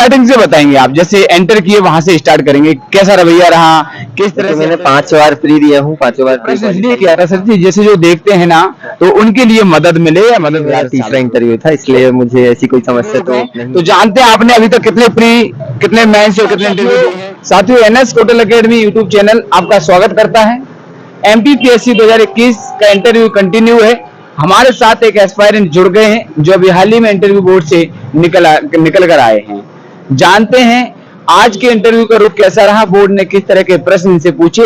Starting से बताएंगे आप, जैसे एंटर किए वहां से स्टार्ट करेंगे, कैसा रवैया रहा, किस तरह से? मैंने 5 बार प्री दिया हूँ, 5 बार प्री प्रश्न इसलिए किया था सर जी, जैसे जो देखते हैं ना तो उनके लिए मदद मिले या मदद। मेरा तीसरा इंटरव्यू था, इसलिए मुझे ऐसी कोई समस्या तो नहीं। तो जानते हैं आपने अभी तक कितने प्री, कितने मेंस और कितने इंटरव्यू दिए हैं? साथियों, NS hotel academy YouTube channel आपका स्वागत करता है। एमपीपीएससी 2021 का इंटरव्यू कंटिन्यू है। हमारे साथ एक एस्पायरेंट जुड़ गए हैं जो अभी हाल ही में इंटरव्यू बोर्ड से निकल कर आए हैं। जानते हैं आज के इंटरव्यू का रुख कैसा रहा, बोर्ड ने किस तरह के प्रश्न इनसे पूछे,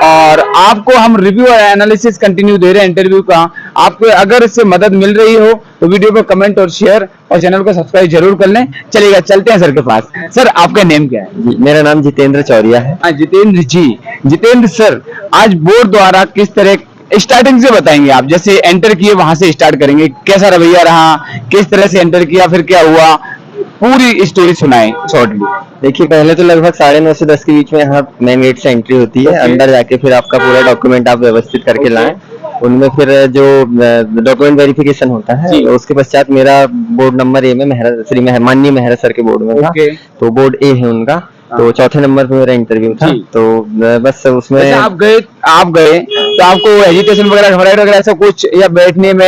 और आपको हम रिव्यू और एनालिसिस कंटिन्यू दे रहे हैं इंटरव्यू का। आपको अगर इससे मदद मिल रही हो तो वीडियो को कमेंट और शेयर और चैनल को सब्सक्राइब जरूर कर लें। चलिएगा चलते हैं सर के पास। सर आपका नेम क्या है? मेरा नाम जितेंद्र चौरिया है। हाँ जितेंद्र जी। जितेंद्र सर, आज बोर्ड द्वारा किस तरह, स्टार्टिंग से बताएंगे आप, जैसे एंटर किए वहां से स्टार्ट करेंगे, कैसा रवैया रहा, किस तरह से एंटर किया, फिर क्या हुआ, पूरी स्टोरी सुनाएं शॉर्टली। देखिए, पहले तो लगभग 9:30 से 10 के बीच में यहाँ मेन गेट से एंट्री होती है। अंदर जाके फिर आपका पूरा डॉक्यूमेंट आप व्यवस्थित करके लाएं। उनमें फिर जो डॉक्यूमेंट वेरिफिकेशन होता है, उसके पश्चात मेरा बोर्ड नंबर ए में माननीय मेहरा सर के बोर्ड में था, तो बोर्ड ए है उनका। तो चौथे नंबर पे मेरा इंटरव्यू था। तो बस उसमें आप गए तो आपको एजुकेशन वगैरह वगैरह ऐसा कुछ, या बैठने में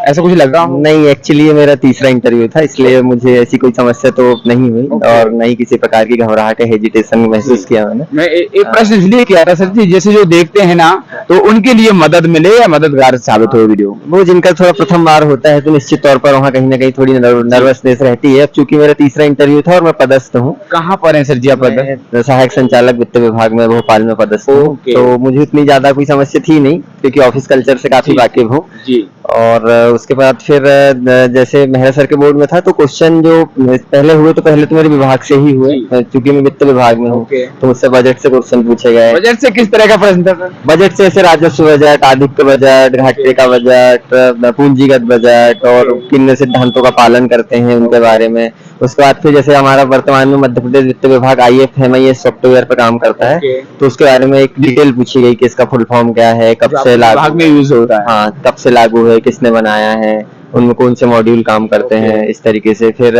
ऐसा कुछ लगा? नहीं, एक्चुअली ये मेरा तीसरा इंटरव्यू था, इसलिए मुझे ऐसी कोई समस्या तो नहीं हुई और न ही किसी प्रकार की घबराहट या हेजिटेशन महसूस किया मैंने। मैं एक प्रश्न इसलिए किया था सर जी, जैसे जो देखते हैं ना तो उनके लिए मदद मिले या मददगार साबित हो वीडियो। वो जिनका थोड़ा प्रथम बार होता है तो निश्चित तौर पर वहाँ कहीं ना कहीं थोड़ी नर्वसनेस रहती है। अब चूंकि मेरा तीसरा इंटरव्यू था और मैं पदस्थ हूँ। कहाँ पर है सर जी आप? सहायक संचालक वित्त विभाग में भोपाल में पदस्थ हूँ। तो मुझे इतनी ज्यादा कोई समस्या थी नहीं, क्योंकि ऑफिस कल्चर से काफी वाकिफ हूँ। और उसके बाद फिर जैसे मेहरा सर के बोर्ड में था, तो क्वेश्चन जो पहले हुए तो पहले तो मेरे विभाग से ही हुए, क्योंकि मैं वित्त विभाग में हूँ। तो मुझसे बजट से क्वेश्चन पूछे गए। बजट से किस तरह का प्रश्न था सर? बजट से ऐसे राजस्व बजट, आदित्य बजट, घाटे का बजट, पूंजीगत बजट और किन सिद्धांतों का पालन करते हैं उनके बारे में। उसके बाद फिर जैसे हमारा वर्तमान में मध्य प्रदेश वित्त विभाग IFMIS सॉफ्टवेयर पर काम करता है, तो उसके बारे में एक डिटेल पूछी गई कि इसका फुल फॉर्म क्या है, कब से लागू में यूज होता है, हाँ कब से लागू है, किसने बनाया है, उनमें कौन से मॉड्यूल काम करते हैं, इस तरीके से। फिर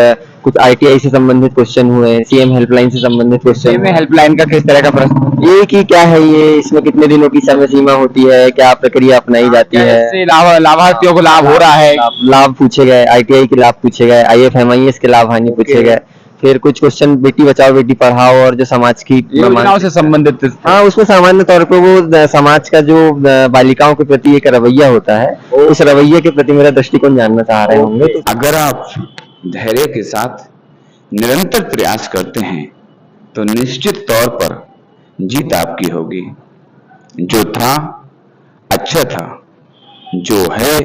कुछ ITI से संबंधित क्वेश्चन हुए, CM हेल्पलाइन से संबंधित क्वेश्चन। CM हेल्पलाइन का किस तरह का प्रश्न? ये कि क्या है ये, इसमें कितने दिनों की समय सीमा होती है, क्या प्रक्रिया अपनाई जाती है, लाभार्थियों को लाभ हो रहा है, लाभ पूछे गए, ITI के लाभ पूछे गए, IFMIS के लाभ हानि पूछे गए। फिर कुछ क्वेश्चन बेटी बचाओ बेटी पढ़ाओ और जो समाज की योजनाओं से संबंधित। हाँ, उसमें सामान्य तौर पर वो समाज का जो बालिकाओं के प्रति एक रवैया होता है, उस रवैये के प्रति मेरा दृष्टिकोण जानना चाह रहे होंगे। अगर आप धैर्य के साथ निरंतर प्रयास करते हैं तो निश्चित तौर पर जीत आपकी होगी। जो था अच्छा था, जो है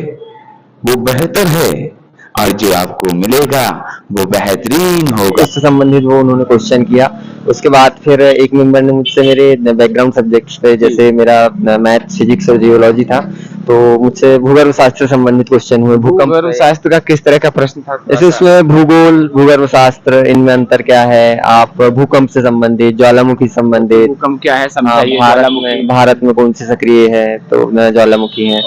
वो बेहतर है, और जो आपको मिलेगा वो बेहतरीन होगा। इससे संबंधित वो उन्होंने क्वेश्चन किया। उसके बाद फिर एक मेंबर ने मुझसे मेरे बैकग्राउंड सब्जेक्ट्स पे, जैसे मेरा मैथ, फिजिक्स और जियोलॉजी था, तो मुझसे भूगर्भ शास्त्र से संबंधित क्वेश्चन हुए। भूगर्भ शास्त्र का किस तरह का प्रश्न था? जैसे उसमें भूगोल, भूगर्भ शास्त्र, इनमें अंतर क्या है, आप भूकंप से संबंधित, ज्वालामुखी संबंधित। भूकंप क्या है समझाइए। भारत में कौन सी सक्रिय है, तो ज्वालामुखी है।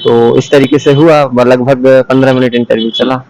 तो इस तरीके से हुआ, लगभग 15 मिनट इंटरव्यू चला।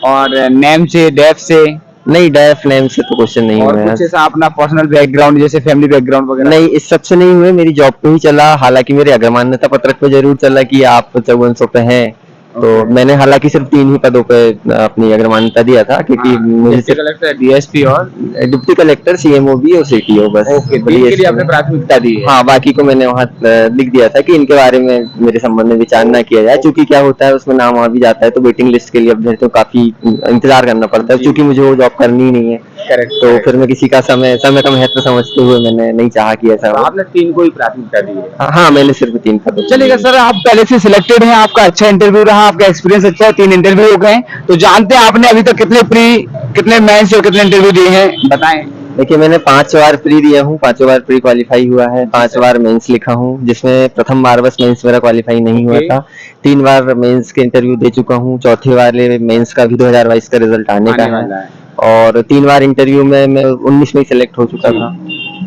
और नेम से, डेफ से? नहीं, डेफ नेम से तो क्वेश्चन नहीं हुए। कुछ ऐसा अपना पर्सनल बैकग्राउंड, जैसे फैमिली बैकग्राउंड वगैरह? नहीं, इस सब से नहीं हुए, मेरी जॉब पे ही चला। हालांकि मेरे अग्रमान्यता पत्रक पे जरूर चला कि आप 5400 पे हैं। तो मैंने हालांकि सिर्फ 3 ही पदों पे अपनी अग्रमान्यता दिया था, क्योंकि मुझे कलेक्टर, DSP और डिप्टी कलेक्टर, CMOB और CTO बस के लिए आपने प्राथमिकता दी है। हाँ, बाकी को मैंने वहाँ लिख दिया था कि इनके बारे में मेरे संबंध में विचार न किया जाए। चूंकि क्या होता है, उसमें नाम आ भी जाता है तो वेटिंग लिस्ट के लिए अभ्यर्थियों को काफी इंतजार करना पड़ता है, क्योंकि मुझे वो जॉब करनी नहीं है। तो फिर मैं किसी का समय का महत्व समझते हुए मैंने नहीं चाहा कि ऐसा हो। आपने 3 को ही प्राथमिकता दी है? हाँ, मैंने सिर्फ 3 पदों। चलिएगा सर, आप पहले से सिलेक्टेड हैं, आपका अच्छा इंटरव्यू रहा, आपका एक्सपीरियंस अच्छा है, 3 इंटरव्यू हो गए। तो जानते हैं आपने अभी तक कितने प्री, कितने मेंस और कितने इंटरव्यू दिए हैं, बताएं। देखिए, मैंने 5 बार प्री दिया हूँ, 5 बार प्री क्वालिफाई हुआ है, 5 बार मेंस लिखा हूँ, जिसमें प्रथम बार बस मेंस मेरा क्वालिफाई नहीं हुआ था। 3 बार मेंस के इंटरव्यू दे चुका हूँ, चौथे वाले मेंस का भी 2022 का रिजल्ट आने का है। और 3 बार इंटरव्यू में मैं 19 में सिलेक्ट हो चुका था।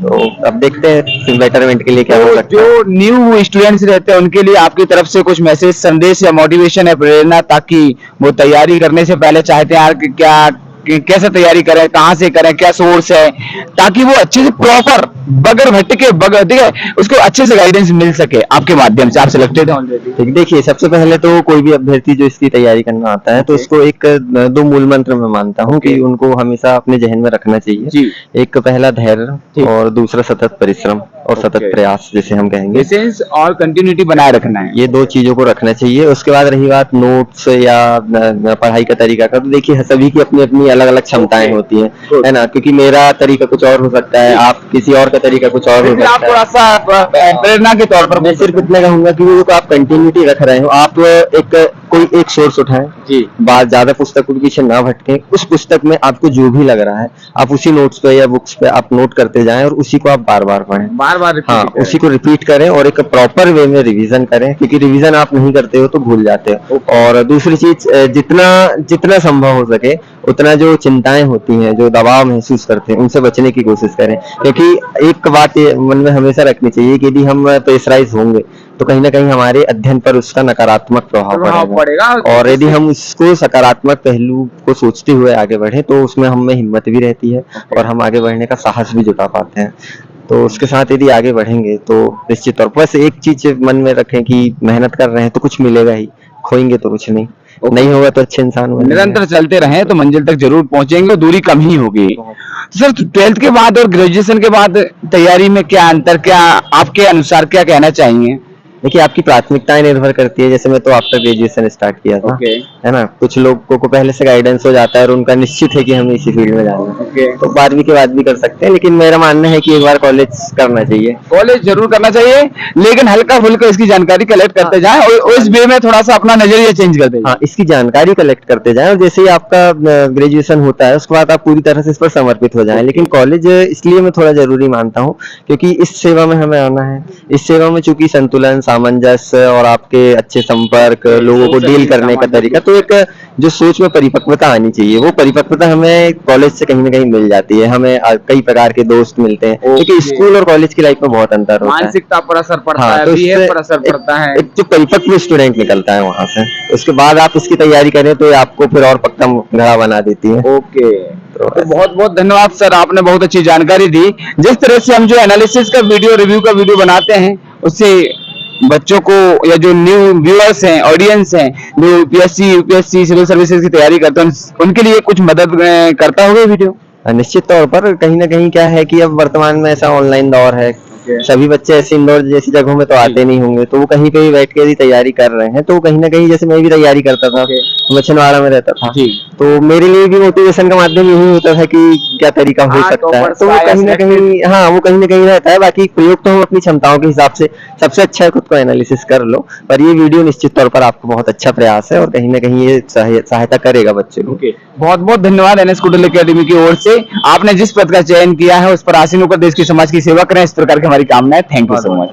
तो अब देखते हैं बेटरमेंट के लिए क्या हो सकता है। जो न्यू स्टूडेंट्स रहते हैं उनके लिए आपकी तरफ से कुछ मैसेज, संदेश या मोटिवेशन या प्रेरणा, ताकि वो तैयारी करने से पहले चाहते हैं कि क्या कैसे तैयारी करें, कहाँ से करें, क्या सोर्स है, ताकि वो अच्छे से प्रॉपर बगैर भटके बगैर, ठीक है, उसको अच्छे से गाइडेंस मिल सके आपके माध्यम से। आप सिलेक्टेड हैं ऑलरेडी। ठीक, देखिए सबसे पहले तो कोई भी अभ्यर्थी जो इसकी तैयारी करना आता है तो Okay. उसको एक दो मूल मंत्र मैं मानता हूँ कि Okay. उनको हमेशा अपने जहन में रखना चाहिए। जी। एक पहला धैर्य ठीक। और दूसरा सतत परिश्रम और सतत Okay. प्रयास जिसे हम कहेंगे, पेशेंस और कंटिन्यूटी बनाए रखना है। ये दो चीजों को रखना चाहिए। उसके बाद रही बात नोट्स या पढ़ाई का तरीका का, तो देखिए सभी की अपनी अपनी अलग अलग क्षमताएं Okay. होती हैं, Good. है ना, क्योंकि मेरा तरीका कुछ और हो सकता है, आप किसी और का तरीका कुछ और हो लेकिन आप सकता थोड़ा है। सा प्रेरणा के तौर पर मैं सिर्फ इतना कहूंगा कि वो जो आप कंटिन्यूटी रख रहे हो, आप कोई एक सोर्स उठाएं, जी। बात ज्यादा पुस्तकों के पीछे ना भटके, उस पुस्तक में आपको जो भी लग रहा है आप उसी नोट्स पे या बुक्स पे आप नोट करते जाएं और उसी को आप बार बार पढ़ें, बार बार हाँ उसी को रिपीट करें और एक प्रॉपर वे में रिवीजन करें, क्योंकि रिवीजन आप नहीं करते हो तो भूल जाते हो। और दूसरी चीज, जितना जितना संभव हो सके उतना जो चिंताएं होती हैं, जो दबाव महसूस करते हैं, उनसे बचने की कोशिश करें, क्योंकि एक बात ये मन में हमेशा रखनी चाहिए कि यदि हम प्रेशराइज होंगे तो कहीं ना कहीं हमारे अध्ययन पर उसका नकारात्मक प्रभाव पड़ेगा। और यदि हम उसको सकारात्मक पहलू को सोचते हुए आगे बढ़े तो उसमें हमें हिम्मत भी रहती है और हम आगे बढ़ने का साहस भी जुटा पाते हैं। तो उसके साथ यदि आगे बढ़ेंगे तो निश्चित तौर पर, बस एक चीज मन में रखें कि मेहनत कर रहे हैं तो कुछ मिलेगा ही, खोएंगे तो कुछ नहीं, नहीं होगा तो अच्छे इंसान बनेंगे। निरंतर चलते रहें तो मंजिल तक जरूर पहुंचेंगे, दूरी कम ही होगी। सर, 12th के बाद और ग्रेजुएशन के बाद तैयारी में क्या अंतर, क्या आपके अनुसार क्या कहना चाहिए? देखिए आपकी प्राथमिकताएं निर्भर करती है। जैसे मैं तो आफ्टर ग्रेजुएशन स्टार्ट किया था, Okay. है ना, कुछ लोगों को पहले से गाइडेंस हो जाता है और उनका निश्चित है कि हमें इसी फील्ड में जाना है, Okay. तो 12वीं के बाद भी कर सकते हैं, लेकिन मेरा मानना है कि एक बार कॉलेज करना चाहिए। कॉलेज जरूर करना चाहिए, लेकिन हल्का फुल्का इसकी जानकारी कलेक्ट करते जाएं और उस वे में थोड़ा सा अपना नजरिया चेंज कर दें। हाँ, इसकी जानकारी कलेक्ट करते जाएं और जैसे ही आपका ग्रेजुएशन होता है उसके बाद आप पूरी तरह से इस पर समर्पित हो जाएं। लेकिन कॉलेज इसलिए मैं थोड़ा जरूरी मानता हूँ क्योंकि इस सेवा में हमें आना है। इस सेवा में चूंकि संतुलन, सामंजस्य और आपके अच्छे संपर्क, लोगों को डील करने का तरीका, तो एक जो सोच में परिपक्वता आनी चाहिए, वो परिपक्वता हमें कॉलेज से कहीं ना कहीं मिल जाती है। हमें कई प्रकार के दोस्त मिलते हैं, क्योंकि स्कूल और कॉलेज की लाइफ में बहुत अंतर होता है। मानसिकता पर असर पड़ता हाँ, है, तो बिहेव इससे पर असर पड़ता है। एक जो परिपक्व स्टूडेंट निकलता है वहां से, उसके बाद आप इसकी तैयारी करें तो ये आपको फिर और पक्का घड़ा बना देती है। ओके, तो बहुत बहुत धन्यवाद सर, आपने बहुत अच्छी जानकारी दी। जिस तरह से हम जो एनालिसिस का वीडियो, रिव्यू का वीडियो बनाते हैं, उससे बच्चों को या जो न्यू व्यूअर्स हैं, ऑडियंस हैं, जो यूपीएससी, यूपीएससी सिविल सर्विसेज की तैयारी करते हैं, उनके लिए कुछ मदद करता होगा वीडियो? निश्चित तौर पर कहीं ना कहीं क्या है कि अब वर्तमान में ऐसा ऑनलाइन दौर है, सभी बच्चे ऐसे इंदौर जैसी जगहों में तो आते नहीं होंगे, तो वो कहीं पे भी बैठ के यदि तैयारी कर रहे हैं तो कहीं ना कहीं, जैसे मैं भी तैयारी करता था तो मैं छिंदवाड़ा में रहता था, तो मेरे लिए भी मोटिवेशन का माध्यम यही होता था कि क्या तरीका हो सकता है, तो वो कहीं ना कहीं, हाँ वो कहीं ना कहीं रहता है। बाकी प्रयोग तो हम अपनी क्षमताओं के हिसाब से, सबसे अच्छा है खुद को एनालिसिस कर लो, पर ये वीडियो निश्चित तौर पर आपको बहुत अच्छा प्रयास है और कहीं ना कहीं ये सहायता करेगा बच्चे को। बहुत बहुत धन्यवाद एनएस कुंडल एकेडमी की ओर से। आपने जिस पद का चयन किया है उस पर आसीन होकर देश की, समाज की सेवा करें, इस प्रकार की हमारी कामना है। Thank you so much.